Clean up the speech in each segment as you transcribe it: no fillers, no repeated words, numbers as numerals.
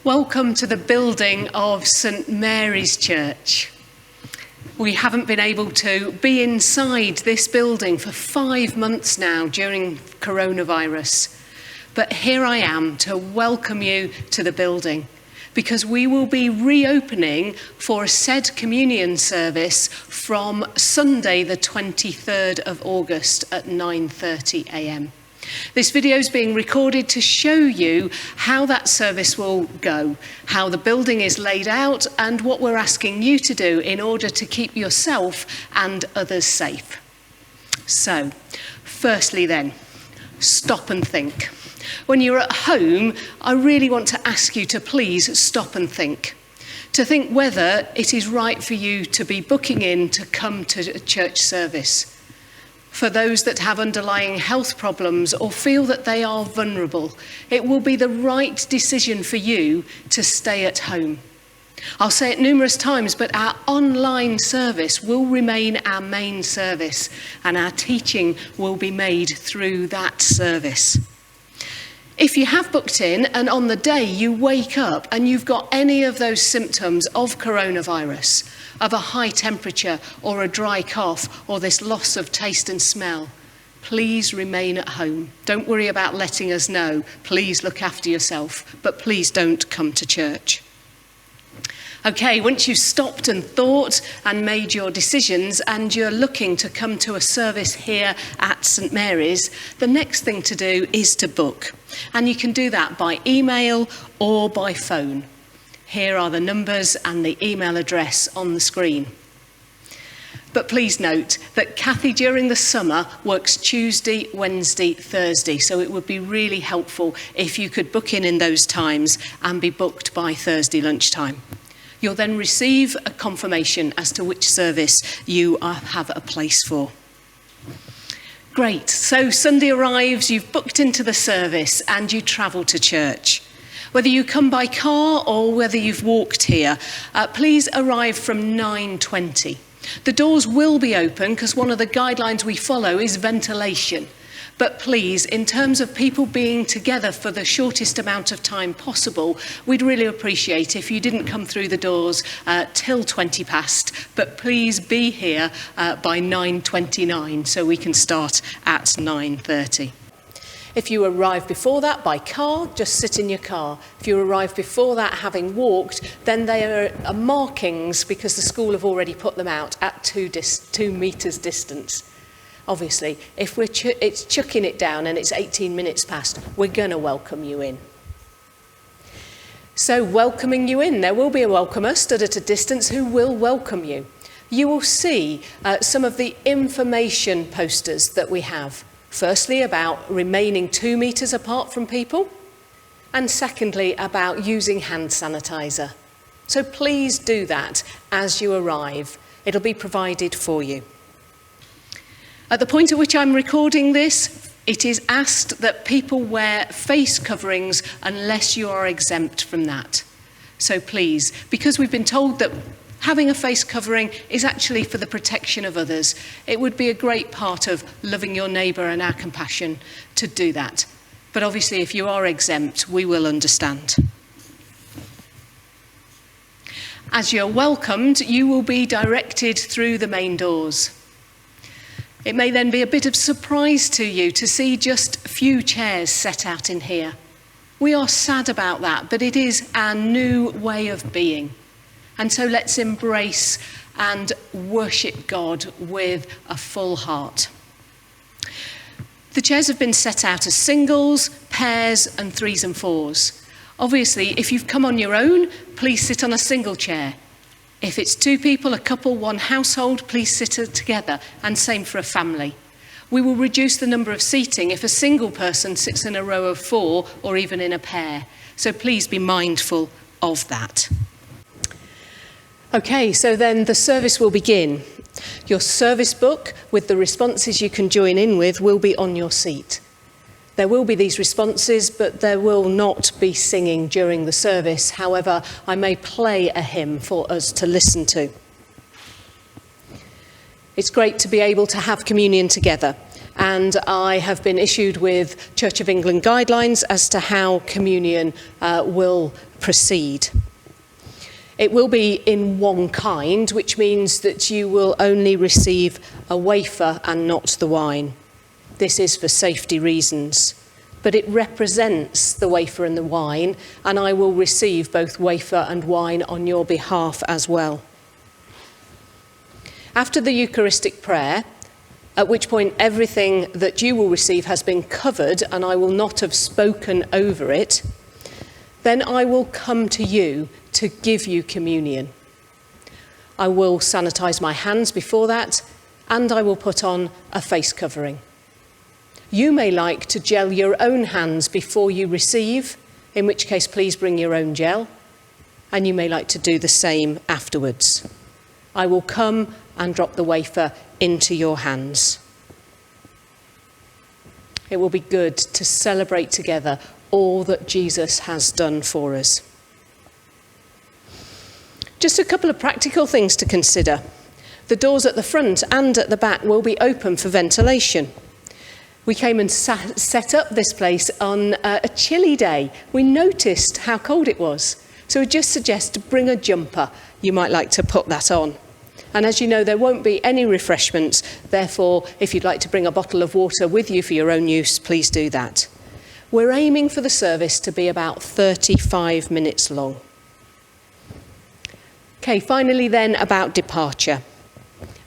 Welcome to the building of St Mary's Church. We haven't been able to be inside this building for 5 months now during coronavirus. But here I am to welcome you to the building because we will be reopening for a said communion service from Sunday the 23rd of August at 9:30 a.m. This video is being recorded to show you how that service will go, how the building is laid out, and what we're asking you to do in order to keep yourself and others safe. So, firstly then, stop and think. When you're at home, I really want to ask you to please stop and think. To think whether it is right for you to be booking in to come to a church service. For those that have underlying health problems or feel that they are vulnerable, it will be the right decision for you to stay at home. I'll say it numerous times, but our online service will remain our main service, and our teaching will be made through that service. If you have booked in and on the day you wake up and you've got any of those symptoms of coronavirus, of a high temperature or a dry cough or this loss of taste and smell, please remain at home. Don't worry about letting us know. Please look after yourself, but please don't come to church. Okay, once you've stopped and thought and made your decisions and you're looking to come to a service here at St Mary's, the next thing to do is to book. And you can do that by email or by phone. Here are the numbers and the email address on the screen. But please note that Kathy during the summer works Tuesday, Wednesday, Thursday, so it would be really helpful if you could book in those times and be booked by Thursday lunchtime. You'll then receive a confirmation as to which service you have a place for. Great, so Sunday arrives, you've booked into the service and you travel to church. Whether you come by car or whether you've walked here, please arrive from 9:20. The doors will be open because one of the guidelines we follow is ventilation. But please, in terms of people being together for the shortest amount of time possible, we'd really appreciate if you didn't come through the doors till 20 past, but please be here by 9:29 so we can start at 9:30. If you arrive before that by car, just sit in your car. If you arrive before that having walked, then there are markings because the school have already put them out at 2 metres distance. Obviously, if it's chucking it down and it's 18 minutes past, we're going to welcome you in. So welcoming you in, there will be a welcomer stood at a distance who will welcome you. You will see some of the information posters that we have. Firstly, about remaining 2 metres apart from people, and secondly, about using hand sanitizer. So please do that as you arrive. It'll be provided for you. At the point at which I'm recording this, it is asked that people wear face coverings unless you are exempt from that. So please, because we've been told that having a face covering is actually for the protection of others, it would be a great part of loving your neighbour and our compassion to do that. But obviously, if you are exempt, we will understand. As you're welcomed, you will be directed through the main doors. It may then be a bit of surprise to you to see just a few chairs set out in here. We are sad about that, but it is our new way of being. And so let's embrace and worship God with a full heart. The chairs have been set out as singles, pairs, and 3s and 4s. Obviously, if you've come on your own, please sit on a single chair. If it's 2 people, a couple, 1 household, please sit together, and same for a family. We will reduce the number of seating if a single person sits in a row of 4 or even in a pair. So please be mindful of that. Okay, so then the service will begin. Your service book with the responses you can join in with will be on your seat. There will be these responses, but there will not be singing during the service. However, I may play a hymn for us to listen to. It's great to be able to have communion together. and I have been issued with Church of England guidelines as to how communion will proceed. It will be in one kind, which means that you will only receive a wafer and not the wine. This is for safety reasons, but it represents the wafer and the wine, and I will receive both wafer and wine on your behalf as well. After the Eucharistic prayer, at which point everything that you will receive has been covered and I will not have spoken over it, then I will come to you to give you communion. I will sanitize my hands before that, and I will put on a face covering. You may like to gel your own hands before you receive, in which case please bring your own gel, and you may like to do the same afterwards. I will come and drop the wafer into your hands. It will be good to celebrate together all that Jesus has done for us. Just a couple of practical things to consider. The doors at the front and at the back will be open for ventilation. We came and set up this place on a chilly day. We noticed how cold it was. So we just suggest to bring a jumper. You might like to put that on. And as you know, there won't be any refreshments. Therefore, if you'd like to bring a bottle of water with you for your own use, please do that. We're aiming for the service to be about 35 minutes long. Okay, finally then about departure.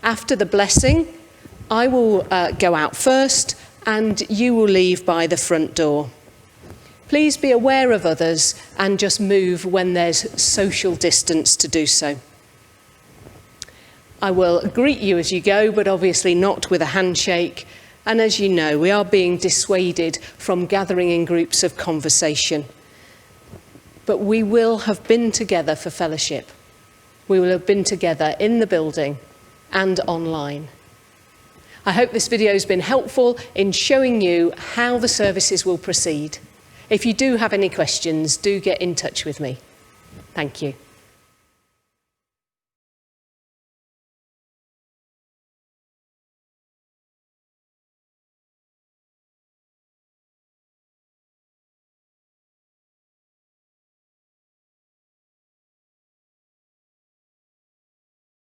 After the blessing, I will go out first and you will leave by the front door. Please be aware of others and just move when there's social distance to do so. I will greet you as you go, but obviously not with a handshake. And as you know, we are being dissuaded from gathering in groups of conversation. But we will have been together for fellowship. We will have been together in the building and online. I hope this video has been helpful in showing you how the services will proceed. If you do have any questions, do get in touch with me. Thank you.